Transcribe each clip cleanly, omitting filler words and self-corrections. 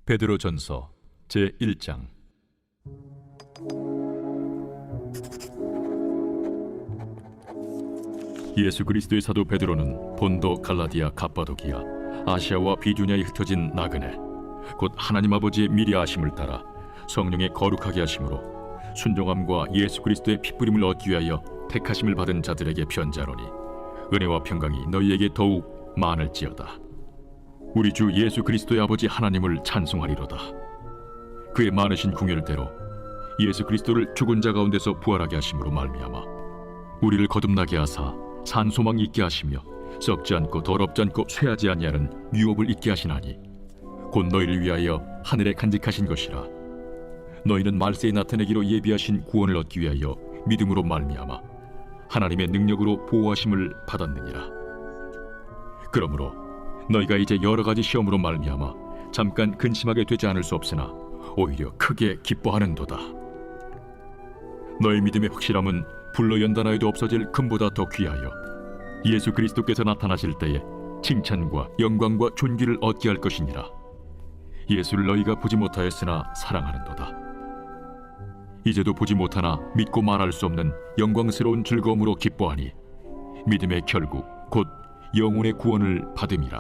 베드로전서 제1장. 예수 그리스도의 사도 베드로는 본도, 갈라디아, 갑바도기아, 아시아와 비두냐에 흩어진 나그네, 곧 하나님 아버지의 미리 아심을 따라 성령의 거룩하게 하심으로 순종함과 예수 그리스도의 핏부림을 얻기 위하여 택하심을 받은 자들에게 편지하노니, 은혜와 평강이 너희에게 더욱 많을지어다. 우리 주 예수 그리스도의 아버지 하나님을 찬송하리로다. 그의 많으신 궁율대로 예수 그리스도를 죽은 자 가운데서 부활하게 하심으로 말미암아 우리를 거듭나게 하사 산 소망이 있게 하시며 썩지 않고 더럽지 않고 쇠하지 아니하는 유업을 있게 하시나니, 곧 너희를 위하여 하늘에 간직하신 것이라. 너희는 말세에 나타내기로 예비하신 구원을 얻기 위하여 믿음으로 말미암아 하나님의 능력으로 보호하심을 받았느니라. 그러므로 너희가 이제 여러 가지 시험으로 말미암아 잠깐 근심하게 되지 않을 수 없으나 오히려 크게 기뻐하는도다. 너희 믿음의 확실함은 불로 연단하여도 없어질 금보다 더 귀하여 예수 그리스도께서 나타나실 때에 칭찬과 영광과 존귀를 얻게 할 것이니라. 예수를 너희가 보지 못하였으나 사랑하는도다. 이제도 보지 못하나 믿고 말할 수 없는 영광스러운 즐거움으로 기뻐하니 믿음의 결국 곧 영혼의 구원을 받음이라.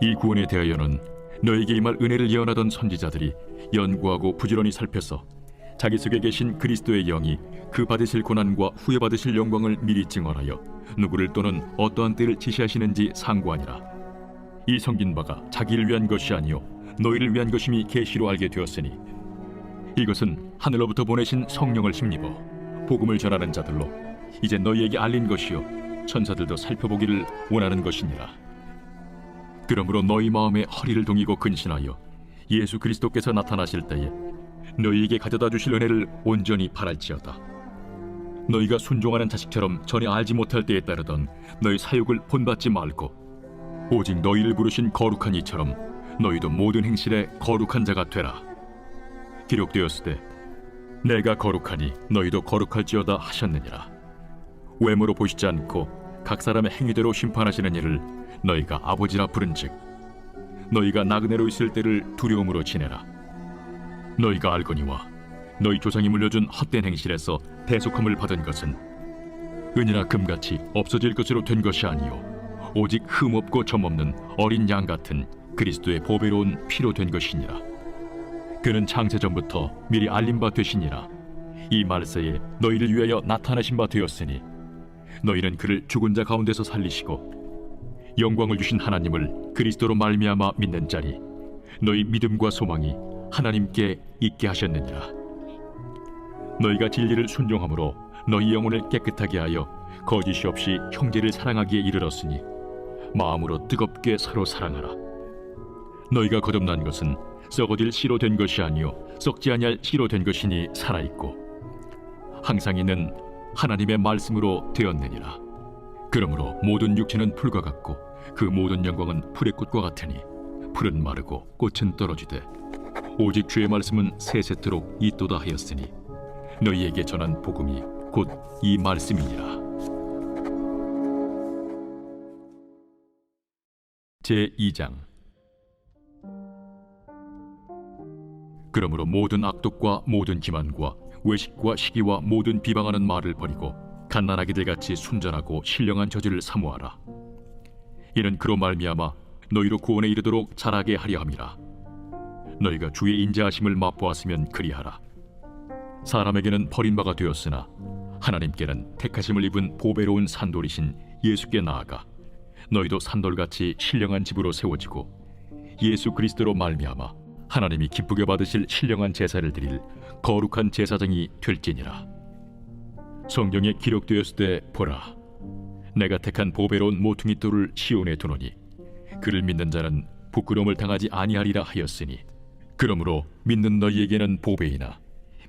이 구원에 대하여는 너에게 임할 은혜를 예언하던 선지자들이 연구하고 부지런히 살펴서 자기 속에 계신 그리스도의 영이 그 받으실 고난과 후에 받으실 영광을 미리 증언하여 누구를 또는 어떠한 때를 지시하시는지 상고하니라. 이 성긴 바가 자기를 위한 것이 아니요 너희를 위한 것임이 계시로 알게 되었으니, 이것은 하늘로부터 보내신 성령을 힘입어 복음을 전하는 자들로 이제 너희에게 알린 것이요 천사들도 살펴보기를 원하는 것이니라. 그러므로 너희 마음에 허리를 동이고 근신하여 예수 그리스도께서 나타나실 때에 너희에게 가져다 주실 은혜를 온전히 바랄지어다. 너희가 순종하는 자식처럼 전에 알지 못할 때에 따르던 너희 사욕을 본받지 말고 오직 너희를 부르신 거룩한 이처럼 너희도 모든 행실에 거룩한 자가 되라. 기록되었으되 내가 거룩하니 너희도 거룩할지어다 하셨느니라. 외모로 보시지 않고 각 사람의 행위대로 심판하시는 이를 너희가 아버지라 부른즉 너희가 나그네로 있을 때를 두려움으로 지내라. 너희가 알거니와 너희 조상이 물려준 헛된 행실에서 대속함을 받은 것은 은이나 금같이 없어질 것으로 된 것이 아니요 오직 흠없고 점없는 어린 양 같은 그리스도의 보배로운 피로 된 것이니라. 그는 창세전부터 미리 알린 바 되시니라. 이 말세에 너희를 위하여 나타나신 바 되었으니 너희는 그를 죽은 자 가운데서 살리시고 영광을 주신 하나님을 그리스도로 말미암아 믿는 자니 너희 믿음과 소망이 하나님께 있게 하셨느니라. 너희가 진리를 순종함으로 너희 영혼을 깨끗하게 하여 거짓이 없이 형제를 사랑하기에 이르렀으니 마음으로 뜨겁게 서로 사랑하라. 너희가 거듭난 것은 썩어질 씨로 된 것이 아니요 썩지 아니할 씨로 된 것이니 살아있고 항상 있는 하나님의 말씀으로 되었느니라. 그러므로 모든 육체는 풀과 같고 그 모든 영광은 풀의 꽃과 같으니 풀은 마르고 꽃은 떨어지되 오직 주의 말씀은 세세토록 있도다 하였으니 너희에게 전한 복음이 곧 이 말씀이니라. 제2장. 그러므로 모든 악독과 모든 기만과 외식과 시기와 모든 비방하는 말을 버리고 갓난아기들 같이 순전하고 신령한 저지를 사모하라. 이는 그로 말미암아 너희로 구원에 이르도록 자라게 하려 함이라. 너희가 주의 인자하심을 맛보았으면 그리하라. 사람에게는 버림바가 되었으나 하나님께는 택하심을 입은 보배로운 산돌이신 예수께 나아가 너희도 산돌같이 신령한 집으로 세워지고 예수 그리스도로 말미암아 하나님이 기쁘게 받으실 신령한 제사를 드릴 거룩한 제사장이 될지니라. 성경에 기록되었으되 보라, 내가 택한 보배로운 모퉁이 돌을 시온에 두노니 그를 믿는 자는 부끄러움을 당하지 아니하리라 하였으니, 그러므로 믿는 너희에게는 보배이나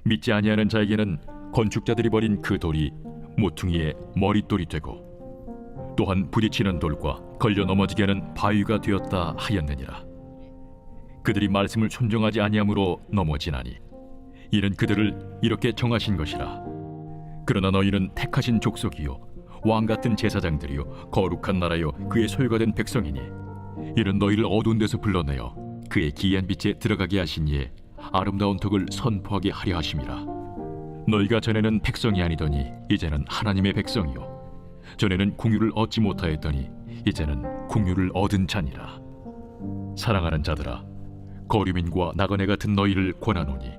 믿지 아니하는 자에게는 건축자들이 버린 그 돌이 모퉁이의 머릿돌이 되고 또한 부딪히는 돌과 걸려 넘어지게 하는 바위가 되었다 하였느니라. 그들이 말씀을 순종하지 아니함으로 넘어지나니 이는 그들을 이렇게 정하신 것이라. 그러나 너희는 택하신 족속이요 왕같은 제사장들이요 거룩한 나라요 그의 소유가 된 백성이니 이는 너희를 어두운 데서 불러내어 그의 기이한 빛에 들어가게 하신 이에 아름다운 덕을 선포하게 하려 하심이라. 너희가 전에는 백성이 아니더니 이제는 하나님의 백성이요 전에는 궁유를 얻지 못하였더니 이제는 궁유를 얻은 자니라. 사랑하는 자들아, 거류민과 나그네 같은 너희를 권하노니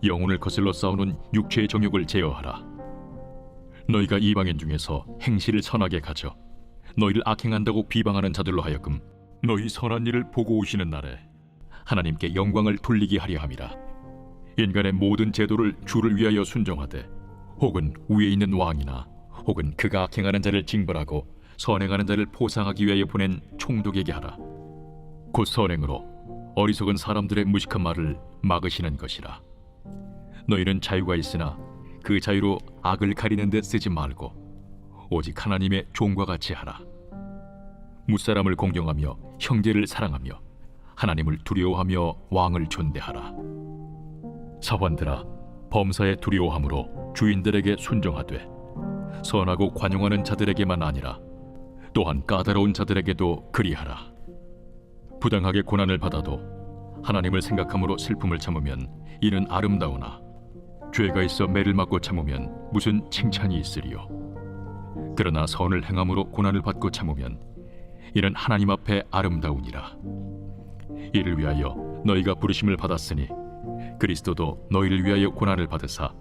영혼을 거슬러 싸우는 육체의 정욕을 제어하라. 너희가 이방인 중에서 행실을 선하게 가져 너희를 악행한다고 비방하는 자들로 하여금 너희 선한 일을 보고 오시는 날에 하나님께 영광을 돌리게 하려 함이라. 인간의 모든 제도를 주를 위하여 순종하되 혹은 위에 있는 왕이나 혹은 그가 악행하는 자를 징벌하고 선행하는 자를 보상하기 위하여 보낸 총독에게 하라. 곧 선행으로 어리석은 사람들의 무식한 말을 막으시는 것이라. 너희는 자유가 있으나 그 자유로 악을 가리는 데 쓰지 말고 오직 하나님의 종과 같이 하라. 무사람을 공경하며 형제를 사랑하며 하나님을 두려워하며 왕을 존대하라. 사환들아, 범사에 두려워함으로 주인들에게 순종하되 선하고 관용하는 자들에게만 아니라 또한 까다로운 자들에게도 그리하라. 부당하게 고난을 받아도 하나님을 생각함으로 슬픔을 참으면 이는 아름다우나 죄가 있어 매를 맞고 참으면 무슨 칭찬이 있으리요. 그러나 선을 행함으로 고난을 받고 참으면 이는 하나님 앞에 아름다우니라. 이를 위하여 너희가 부르심을 받았으니 그리스도도 너희를 위하여 고난을 받으사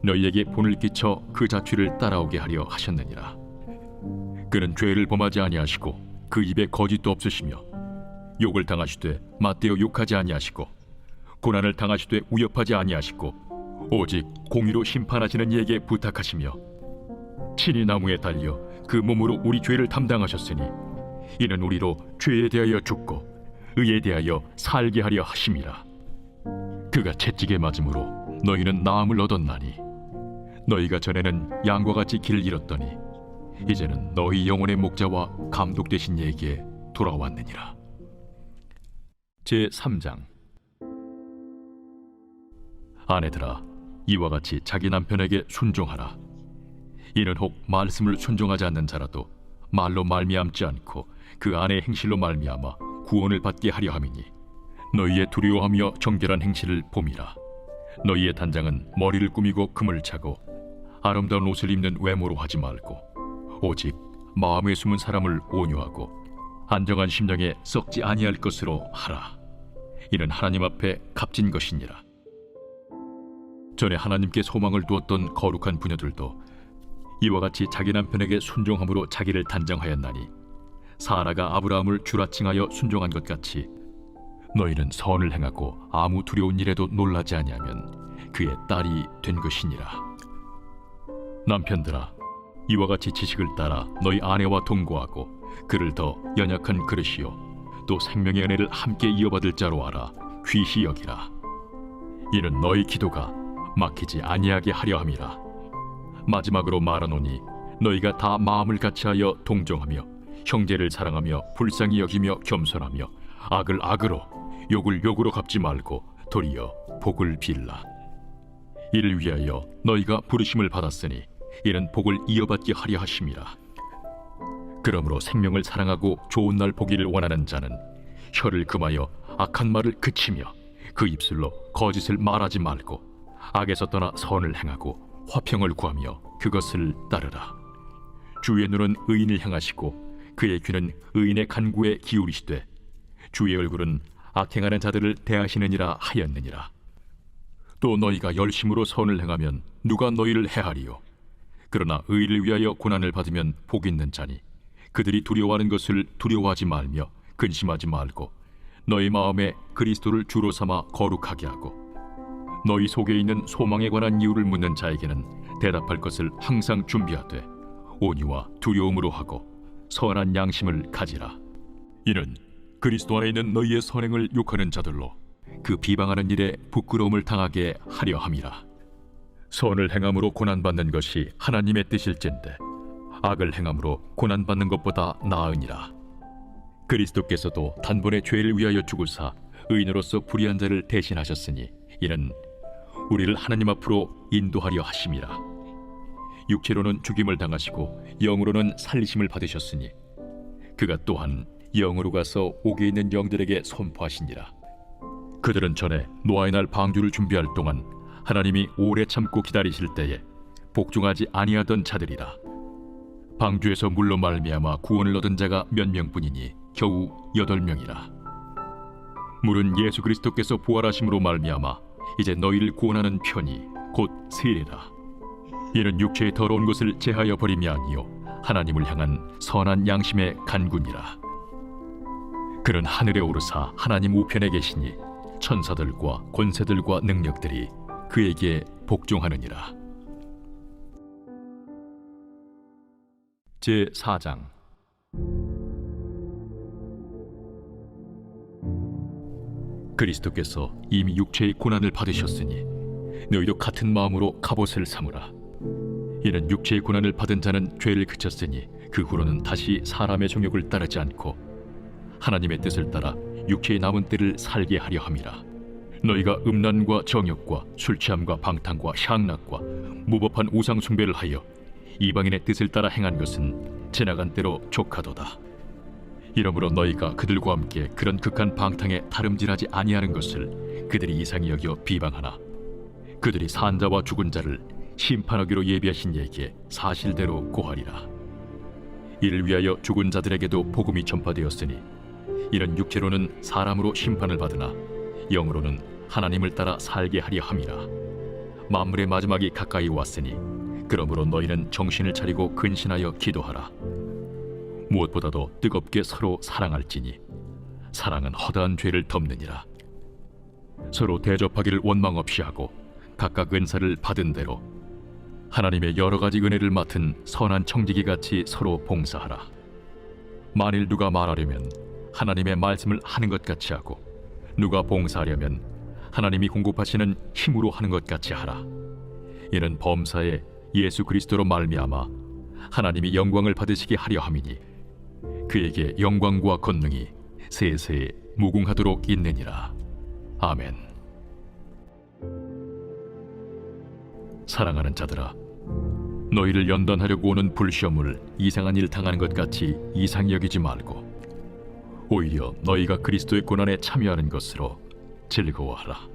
너희에게 본을 끼쳐 그 자취를 따라오게 하려 하셨느니라. 그는 죄를 범하지 아니하시고 그 입에 거짓도 없으시며 욕을 당하시되 맞대어 욕하지 아니하시고 고난을 당하시되 위협하지 아니하시고 오직 공의로 심판하시는 이에게 부탁하시며 친히 나무에 달려 그 몸으로 우리 죄를 담당하셨으니 이는 우리로 죄에 대하여 죽고 의에 대하여 살게 하려 하심이라. 그가 채찍에 맞음으로 너희는 나음을 얻었나니 너희가 전에는 양과 같이 길을 잃었더니 이제는 너희 영혼의 목자와 감독 되신 이에게 돌아왔느니라. 제3장. 아내들아, 이와 같이 자기 남편에게 순종하라. 이는 혹 말씀을 순종하지 않는 자라도 말로 말미암지 않고 그 아내의 행실로 말미암아 구원을 받게 하려 함이니 너희의 두려워하며 정결한 행실을 봄이라. 너희의 단장은 머리를 꾸미고 금을 차고 아름다운 옷을 입는 외모로 하지 말고 오직 마음에 숨은 사람을 온유하고 안정한 심령에 썩지 아니할 것으로 하라. 이는 하나님 앞에 값진 것이니라. 전에 하나님께 소망을 두었던 거룩한 부녀들도 이와 같이 자기 남편에게 순종함으로 자기를 단정하였나니 사라가 아브라함을 주라칭하여 순종한 것 같이 너희는 선을 행하고 아무 두려운 일에도 놀라지 아니하면 그의 딸이 된 것이니라. 남편들아, 이와 같이 지식을 따라 너희 아내와 동거하고 그를 더 연약한 그릇이요 또 생명의 은혜를 함께 이어받을 자로 알아 귀시 여기라. 이는 너희 기도가 막히지 아니하게 하려 함이라. 마지막으로 말하노니 너희가 다 마음을 같이하여 동정하며 형제를 사랑하며 불쌍히 여기며 겸손하며 악을 악으로 욕을 욕으로 갚지 말고 도리어 복을 빌라. 이를 위하여 너희가 부르심을 받았으니 이는 복을 이어받게 하려 하심이라. 그러므로 생명을 사랑하고 좋은 날 보기를 원하는 자는 혀를 금하여 악한 말을 그치며 그 입술로 거짓을 말하지 말고 악에서 떠나 선을 행하고 화평을 구하며 그것을 따르라. 주의 눈은 의인을 향하시고 그의 귀는 의인의 간구에 기울이시되 주의 얼굴은 악행하는 자들을 대하시느니라 하였느니라. 또 너희가 열심으로 선을 행하면 누가 너희를 해하리요. 그러나 의를 위하여 고난을 받으면 복 있는 자니 그들이 두려워하는 것을 두려워하지 말며 근심하지 말고 너희 마음에 그리스도를 주로 삼아 거룩하게 하고 너희 속에 있는 소망에 관한 이유를 묻는 자에게는 대답할 것을 항상 준비하되 온유와 두려움으로 하고 선한 양심을 가지라. 이는 그리스도 안에 있는 너희의 선행을 욕하는 자들로 그 비방하는 일에 부끄러움을 당하게 하려 함이라. 선을 행함으로 고난받는 것이 하나님의 뜻일진데 악을 행함으로 고난받는 것보다 나으니라. 그리스도께서도 단번에 죄를 위하여 죽으사 의인으로서 불의한 자를 대신하셨으니 이는 우리를 하나님 앞으로 인도하려 하심이라. 육체로는 죽임을 당하시고 영으로는 살리심을 받으셨으니 그가 또한 영으로 가서 옥에 있는 영들에게 선포하시니라. 그들은 전에 노아의 날 방주를 준비할 동안 하나님이 오래 참고 기다리실 때에 복종하지 아니하던 자들이라. 방주에서 물로 말미암아 구원을 얻은 자가 몇 명뿐이니 겨우 8명이라. 물은 예수 그리스도께서 부활하심으로 말미암아 이제 너희를 구원하는 편이 곧 세례라. 이는 육체의 더러운 것을 제하여 버림이 아니요 하나님을 향한 선한 양심의 간군이라. 그는 하늘에 오르사 하나님 우편에 계시니 천사들과 권세들과 능력들이 그에게 복종하느니라. 제4장. 그리스도께서 이미 육체의 고난을 받으셨으니 너희도 같은 마음으로 갑옷을 삼으라. 이는 육체의 고난을 받은 자는 죄를 그쳤으니 그 후로는 다시 사람의 정욕을 따르지 않고 하나님의 뜻을 따라 육체의 남은 때를 살게 하려 함이라. 너희가 음란과 정욕과 술 취함과 방탕과 향락과 무법한 우상 숭배를 하여 이방인의 뜻을 따라 행한 것은 지나간 때로 족하도다. 이러므로 너희가 그들과 함께 그런 극한 방탕에 다름질하지 아니하는 것을 그들이 이상히 여겨 비방하나 그들이 산자와 죽은 자를 심판하기로 예비하신 이에게 사실대로 고하리라. 이를 위하여 죽은 자들에게도 복음이 전파되었으니 이는 육체로는 사람으로 심판을 받으나 영으로는 하나님을 따라 살게 하려 함이라. 만물의 마지막이 가까이 왔으니 그러므로 너희는 정신을 차리고 근신하여 기도하라. 무엇보다도 뜨겁게 서로 사랑할지니 사랑은 허다한 죄를 덮느니라. 서로 대접하기를 원망 없이 하고 각각 은사를 받은 대로 하나님의 여러 가지 은혜를 맡은 선한 청지기같이 서로 봉사하라. 만일 누가 말하려면 하나님의 말씀을 하는 것 같이 하고 누가 봉사하려면 하나님이 공급하시는 힘으로 하는 것 같이 하라. 이는 범사에 예수 그리스도로 말미암아 하나님이 영광을 받으시게 하려 함이니 그에게 영광과 권능이 세세에 무궁하도록 있느니라. 아멘. 사랑하는 자들아, 너희를 연단하려고 오는 불시험을 이상한 일 당하는 것 같이 이상히 여기지 말고 오히려 너희가 그리스도의 고난에 참여하는 것으로 즐거워하라.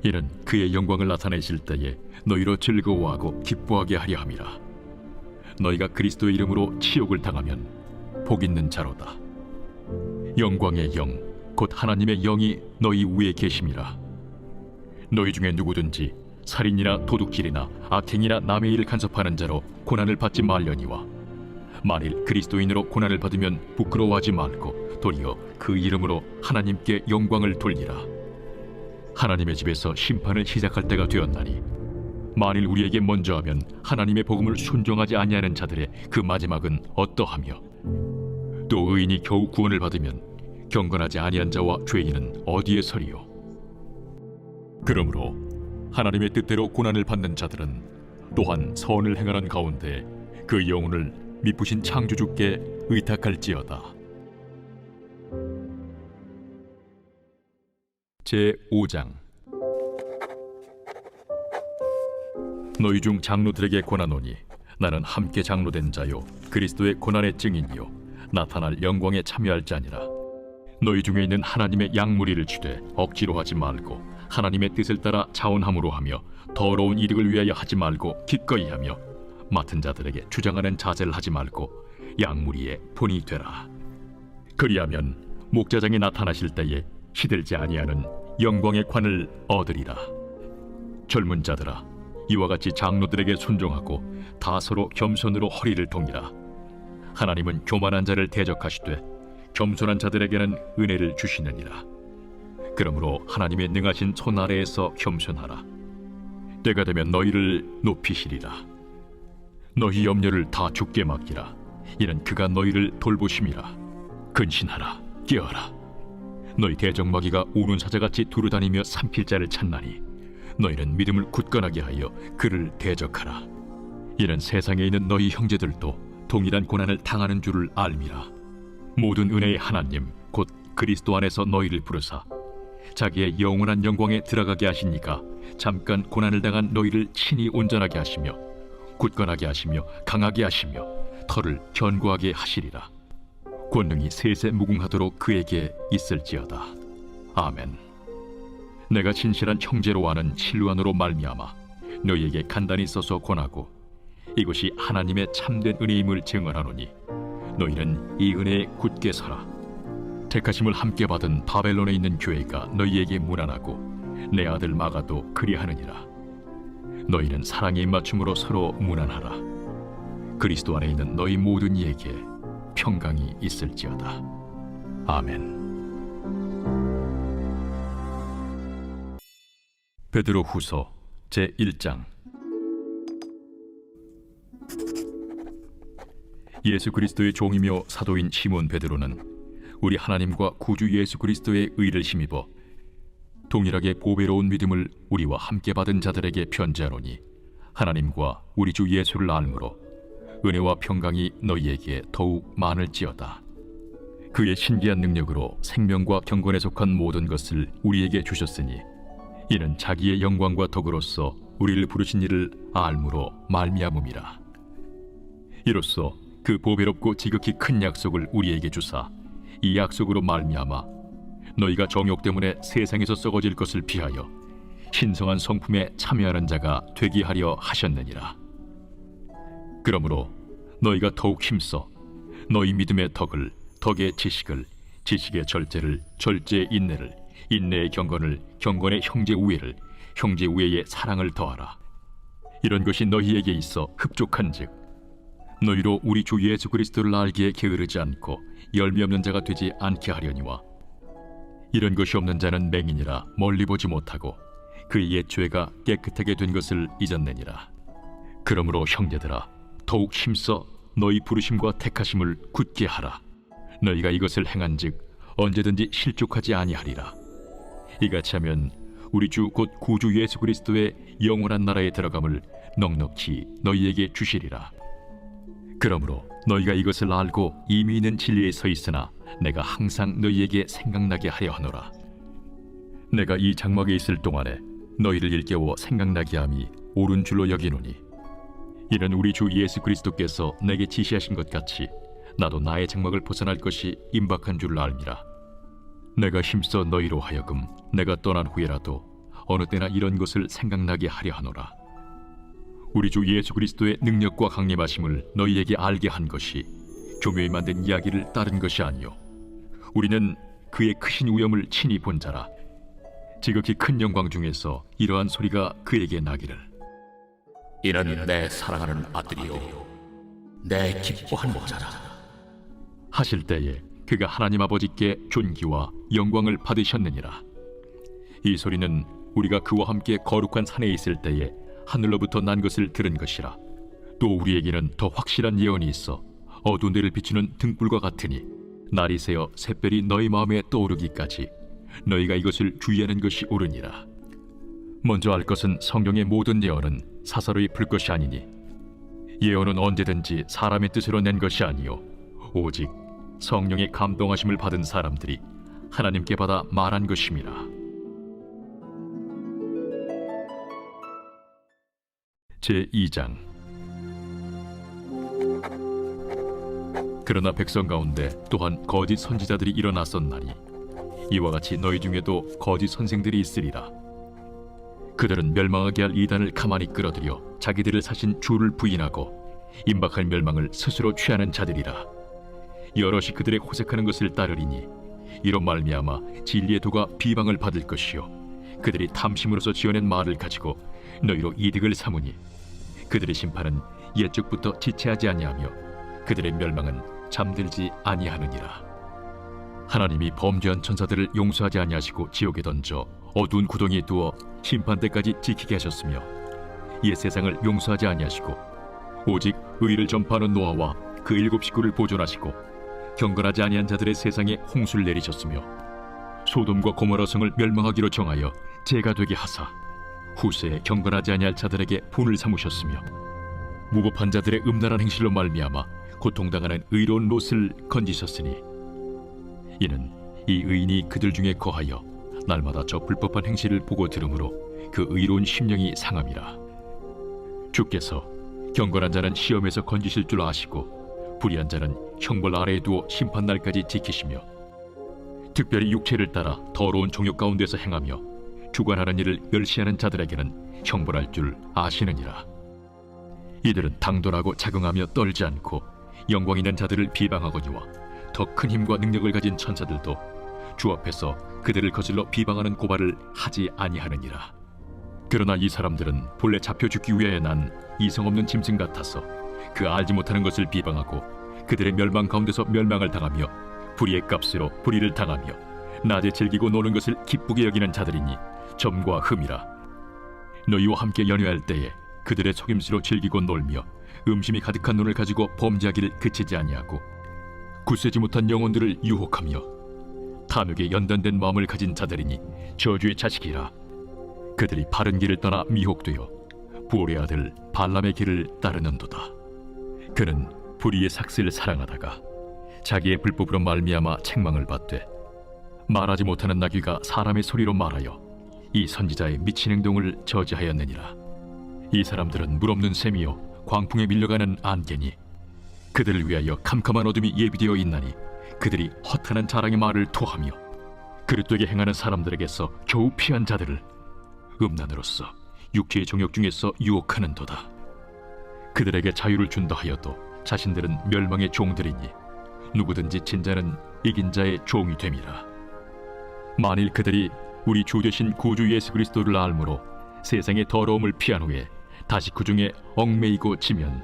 이는 그의 영광을 나타내실 때에 너희로 즐거워하고 기뻐하게 하려 함이라. 너희가 그리스도의 이름으로 치욕을 당하면 복 있는 자로다. 영광의 영 곧 하나님의 영이 너희 위에 계심이라. 너희 중에 누구든지 살인이나 도둑질이나 악행이나 남의 일을 간섭하는 자로 고난을 받지 말려니와 만일 그리스도인으로 고난을 받으면 부끄러워하지 말고 도리어 그 이름으로 하나님께 영광을 돌리라. 하나님의 집에서 심판을 시작할 때가 되었나니 만일 우리에게 먼저 하면 하나님의 복음을 순종하지 아니하는 자들의 그 마지막은 어떠하며 또 의인이 겨우 구원을 받으면 경건하지 아니한 자와 죄인은 어디에 서리요. 그러므로 하나님의 뜻대로 고난을 받는 자들은 또한 선을 행하는 가운데 그 영혼을 미쁘신 창조주께 의탁할지어다. 제5장. 너희 중 장로들에게 권하노니 나는 함께 장로된 자요 그리스도의 고난의 증인이요 나타날 영광에 참여할 자니라. 너희 중에 있는 하나님의 양무리를 주되 억지로 하지 말고 하나님의 뜻을 따라 자원함으로 하며 더러운 이득을 위하여 하지 말고 기꺼이 하며 맡은 자들에게 주장하는 자세를 하지 말고 양무리의 본이 되라. 그리하면 목자장이 나타나실 때에 시들지 아니하는 영광의 관을 얻으리라. 젊은 자들아, 이와 같이 장로들에게 순종하고 다 서로 겸손으로 허리를 동이라. 하나님은 교만한 자를 대적하시되 겸손한 자들에게는 은혜를 주시느니라. 그러므로 하나님의 능하신 손 아래에서 겸손하라. 때가 되면 너희를 높이시리라. 너희 염려를 다 주께 맡기라. 이는 그가 너희를 돌보심이라. 근신하라, 깨어라. 너희 대적마귀가 우는 사자같이 두루다니며 삼킬 자를 찾나니 너희는 믿음을 굳건하게 하여 그를 대적하라. 이는 세상에 있는 너희 형제들도 동일한 고난을 당하는 줄을 알미라. 모든 은혜의 하나님 곧 그리스도 안에서 너희를 부르사 자기의 영원한 영광에 들어가게 하시니까 잠깐 고난을 당한 너희를 친히 온전하게 하시며 굳건하게 하시며 강하게 하시며 털을 견고하게 하시리라. 권능이 세세 무궁하도록 그에게 있을지어다. 아멘. 내가 진실한 형제로 아는 실루안으로 말미암아 너희에게 간단히 써서 권하고 이것이 하나님의 참된 은혜임을 증언하노니 너희는 이 은혜에 굳게 서라. 택하심을 함께 받은 바벨론에 있는 교회가 너희에게 문안하고 내 아들 마가도 그리하느니라. 너희는 사랑의 입맞춤으로 서로 문안하라. 그리스도 안에 있는 너희 모든 이에게 평강이 있을지어다. 아멘. 베드로 후서 제1장. 예수 그리스도의 종이며 사도인 시몬 베드로는 우리 하나님과 구주 예수 그리스도의 의를 힘입어 동일하게 보배로운 믿음을 우리와 함께 받은 자들에게 편지하노니 하나님과 우리 주 예수를 알므로 은혜와 평강이 너희에게 더욱 많을지어다. 그의 신기한 능력으로 생명과 경건에 속한 모든 것을 우리에게 주셨으니 이는 자기의 영광과 덕으로서 우리를 부르신 이를 알므로 말미암음이라. 이로써 그 보배롭고 지극히 큰 약속을 우리에게 주사 이 약속으로 말미암아 너희가 정욕 때문에 세상에서 썩어질 것을 피하여 신성한 성품에 참여하는 자가 되게 하려 하셨느니라. 그러므로 너희가 더욱 힘써 너희 믿음의 덕을, 덕의 지식을, 지식의 절제를, 절제의 인내를, 인내의 경건을, 경건의 형제 우애를, 형제 우애의 사랑을 더하라. 이런 것이 너희에게 있어 흡족한즉 너희로 우리 주 예수 그리스도를 알기에 게으르지 않고 열매 없는 자가 되지 않게 하려니와 이런 것이 없는 자는 맹인이라 멀리 보지 못하고 그의 옛 죄가 깨끗하게 된 것을 잊었느니라. 그러므로 형제들아 더욱 힘써 너희 부르심과 택하심을 굳게 하라. 너희가 이것을 행한즉 언제든지 실족하지 아니하리라. 이같이 하면 우리 주 곧 구주 예수 그리스도의 영원한 나라에 들어감을 넉넉히 너희에게 주시리라. 그러므로 너희가 이것을 알고 이미 있는 진리에 서 있으나 내가 항상 너희에게 생각나게 하려 하노라. 내가 이 장막에 있을 동안에 너희를 일깨워 생각나게 함이 옳은 줄로 여기노니 이는 우리 주 예수 그리스도께서 내게 지시하신 것 같이 나도 나의 장막을 벗어날 것이 임박한 줄을 알미라. 내가 힘써 너희로 하여금 내가 떠난 후에라도 어느 때나 이런 것을 생각나게 하려 하노라. 우리 주 예수 그리스도의 능력과 강림하심을 너희에게 알게 한 것이 교묘히 만든 이야기를 따른 것이 아니요 우리는 그의 크신 위엄을 친히 본 자라. 지극히 큰 영광 중에서 이러한 소리가 그에게 나기를 이는 내 사랑하는 아들이요 내 기뻐하는 자라 하실 때에 그가 하나님 아버지께 존귀와 영광을 받으셨느니라. 이 소리는 우리가 그와 함께 거룩한 산에 있을 때에 하늘로부터 난 것을 들은 것이라. 또 우리에게는 더 확실한 예언이 있어 어두운 데를 비추는 등불과 같으니 날이 새어 샛별이 너희 마음에 떠오르기까지 너희가 이것을 주의하는 것이 옳으니라. 먼저 알 것은 성경의 모든 예언은 사사로이 풀 것이 아니니 예언은 언제든지 사람의 뜻으로 낸 것이 아니요 오직 성령의 감동하심을 받은 사람들이 하나님께 받아 말한 것임이라. 제2장. 그러나 백성 가운데 또한 거짓 선지자들이 일어났었나니 이와 같이 너희 중에도 거짓 선생들이 있으리라. 그들은 멸망하게 할 이단을 가만히 끌어들여 자기들을 사신 주를 부인하고 임박할 멸망을 스스로 취하는 자들이라. 여럿이 그들의 호색하는 것을 따르리니 이로 말미암아 진리의 도가 비방을 받을 것이요 그들이 탐심으로서 지어낸 말을 가지고 너희로 이득을 삼으니 그들의 심판은 옛적부터 지체하지 아니하며 그들의 멸망은 잠들지 아니하느니라. 하나님이 범죄한 천사들을 용서하지 아니하시고 지옥에 던져 어두운 구덩이에 두어 심판 때까지 지키게 하셨으며 옛 세상을 용서하지 아니하시고 오직 의를 전파하는 노아와 그 7 식구를 보존하시고 경건하지 아니한 자들의 세상에 홍수를 내리셨으며 소돔과 고모라 성을 멸망하기로 정하여 죄가 되게 하사 후세에 경건하지 아니할 자들에게 분을 삼으셨으며 무고한 자들의 음란한 행실로 말미암아 고통당하는 의로운 롯을 건지셨으니 이는 이 의인이 그들 중에 거하여 날마다 저 불법한 행실을 보고 들으므로 그 의로운 심령이 상함이라. 주께서 경건한 자는 시험에서 건지실 줄 아시고 불의한 자는 형벌 아래에 두어 심판날까지 지키시며 특별히 육체를 따라 더러운 정욕 가운데서 행하며 주관하는 일을 멸시하는 자들에게는 형벌할 줄 아시느니라. 이들은 당돌하고 자긍하며 떨지 않고 영광 있는 자들을 비방하거니와 더 큰 힘과 능력을 가진 천사들도 주 앞에서 그들을 거슬러 비방하는 고발을 하지 아니하느니라. 그러나 이 사람들은 본래 잡혀 죽기 위하여 난 이성 없는 짐승 같아서 그 알지 못하는 것을 비방하고 그들의 멸망 가운데서 멸망을 당하며 불의의 값으로 불의를 당하며 낮에 즐기고 노는 것을 기쁘게 여기는 자들이니 점과 흠이라. 너희와 함께 연회할 때에 그들의 속임수로 즐기고 놀며 음심이 가득한 눈을 가지고 범죄하기를 그치지 아니하고 굳세지 못한 영혼들을 유혹하며 탐욕에 연단된 마음을 가진 자들이니 저주의 자식이라. 그들이 바른 길을 떠나 미혹되어 부올의 아들 발람의 길을 따르는도다. 그는 불의의 삭슬을 사랑하다가 자기의 불법으로 말미암아 책망을 받되 말하지 못하는 나귀가 사람의 소리로 말하여 이 선지자의 미친 행동을 저지하였느니라. 이 사람들은 물없는 샘이요 광풍에 밀려가는 안개니 그들을 위하여 캄캄한 어둠이 예비되어 있나니 그들이 허탄한 자랑의 말을 토하며 그릇되게 행하는 사람들에게서 겨우 피한 자들을 음란으로서 육체의 정욕 중에서 유혹하는도다. 그들에게 자유를 준다 하여도 자신들은 멸망의 종들이니 누구든지 진 자는 이긴 자의 종이 됨이라. 만일 그들이 우리 주 되신 구주 예수 그리스도를 알므로 세상의 더러움을 피한 후에 다시 그 중에 얽매이고 지면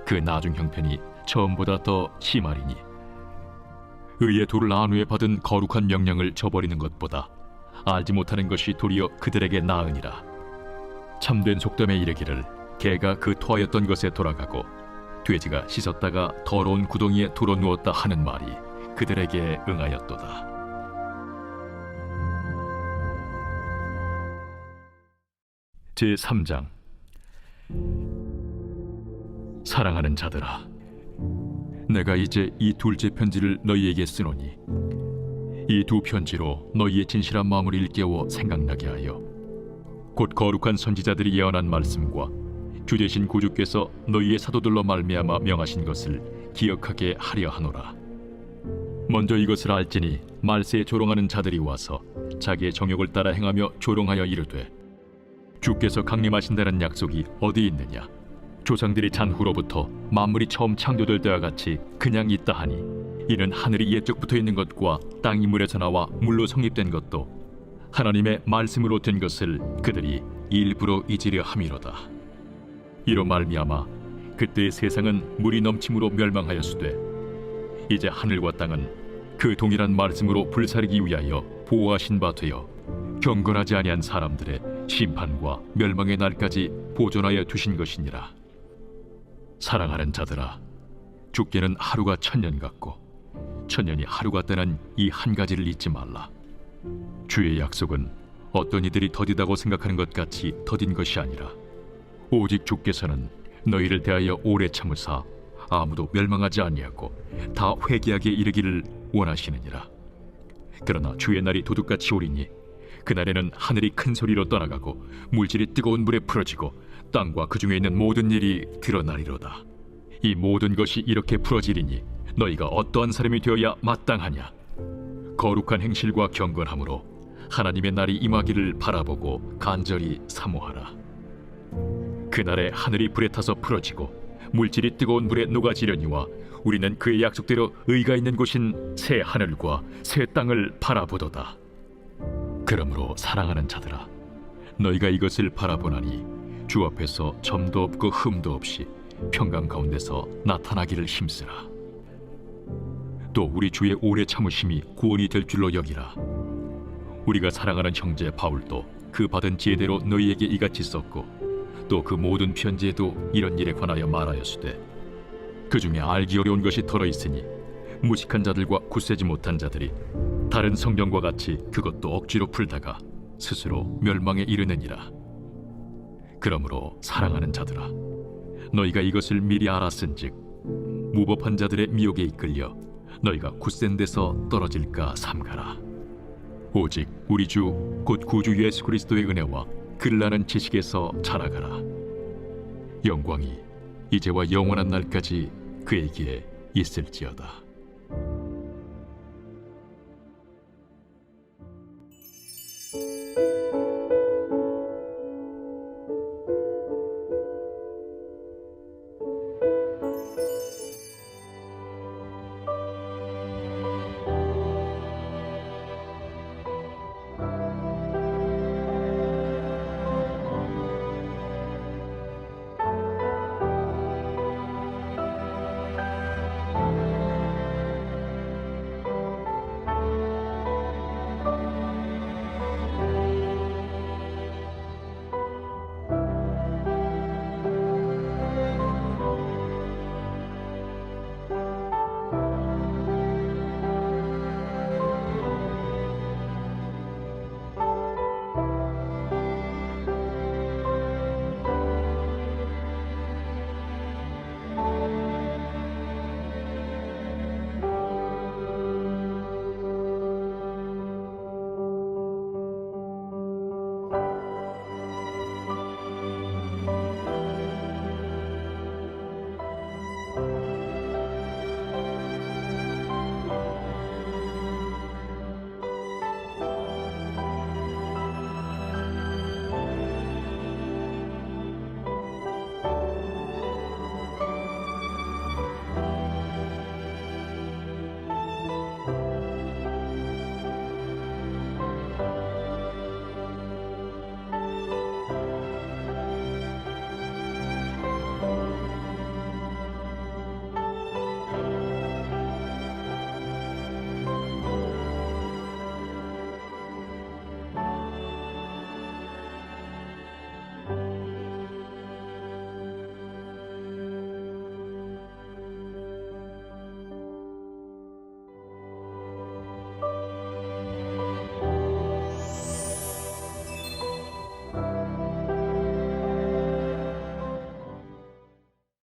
그 나중 형편이 처음보다 더 심하리니 의의 도를 안 후에 받은 거룩한 명령을 저버리는 것보다 알지 못하는 것이 도리어 그들에게 나으니라. 참된 속담에 이르기를 개가 그 토하였던 것에 돌아가고 돼지가 씻었다가 더러운 구덩이에 돌아 누웠다 하는 말이 그들에게 응하였도다. 제3장. 사랑하는 자들아, 내가 이제 이 둘째 편지를 너희에게 쓰노니 이 두 편지로 너희의 진실한 마음을 일깨워 생각나게 하여 곧 거룩한 선지자들이 예언한 말씀과 주 되신 구주께서 너희의 사도들로 말미암아 명하신 것을 기억하게 하려 하노라. 먼저 이것을 알지니 말세에 조롱하는 자들이 와서 자기의 정욕을 따라 행하며 조롱하여 이르되 주께서 강림하신다는 약속이 어디 있느냐? 조상들이 잔 후로부터 만물이 처음 창조될 때와 같이 그냥 있다 하니 이는 하늘이 옛적 붙어 있는 것과 땅이 물에서 나와 물로 성립된 것도 하나님의 말씀으로 된 것을 그들이 일부러 잊으려 함이로다. 이로 말미암아 그때의 세상은 물이 넘침으로 멸망하였으되 이제 하늘과 땅은 그 동일한 말씀으로 불사르기 위하여 보호하신 바 되어 경건하지 아니한 사람들의 심판과 멸망의 날까지 보존하여 두신 것이니라. 사랑하는 자들아, 주께는 하루가 천년 같고 천년이 하루 같다는 이 한 가지를 잊지 말라. 주의 약속은 어떤 이들이 더디다고 생각하는 것 같이 더딘 것이 아니라 오직 주께서는 너희를 대하여 오래 참으사 아무도 멸망하지 아니하고 다 회개하게 이르기를 원하시느니라. 그러나 주의 날이 도둑같이 오리니 그날에는 하늘이 큰 소리로 떠나가고 물질이 뜨거운 물에 풀어지고 땅과 그 중에 있는 모든 일이 드러나리로다. 이 모든 것이 이렇게 풀어지리니 너희가 어떠한 사람이 되어야 마땅하냐? 거룩한 행실과 경건함으로 하나님의 날이 임하기를 바라보고 간절히 사모하라. 그날에 하늘이 불에 타서 풀어지고 물질이 뜨거운 물에 녹아지려니와 우리는 그의 약속대로 의가 있는 곳인 새 하늘과 새 땅을 바라보도다. 그러므로 사랑하는 자들아, 너희가 이것을 바라보나니 주 앞에서 점도 없고 흠도 없이 평강 가운데서 나타나기를 힘쓰라. 또 우리 주의 오래 참으심이 구원이 될 줄로 여기라. 우리가 사랑하는 형제 바울도 그 받은 지혜대로 너희에게 이같이 썼고 또 그 모든 편지에도 이런 일에 관하여 말하였으되 그 중에 알기 어려운 것이 덜어 있으니 무식한 자들과 굳세지 못한 자들이 다른 성경과 같이 그것도 억지로 풀다가 스스로 멸망에 이르느니라. 그러므로 사랑하는 자들아, 너희가 이것을 미리 알았은즉 무법한 자들의 미혹에 이끌려 너희가 굳센 데서 떨어질까 삼가라. 오직 우리 주 곧 구주 예수 그리스도의 은혜와 그를 아는 지식에서 자라가라. 영광이 이제와 영원한 날까지 그에게 있을지어다.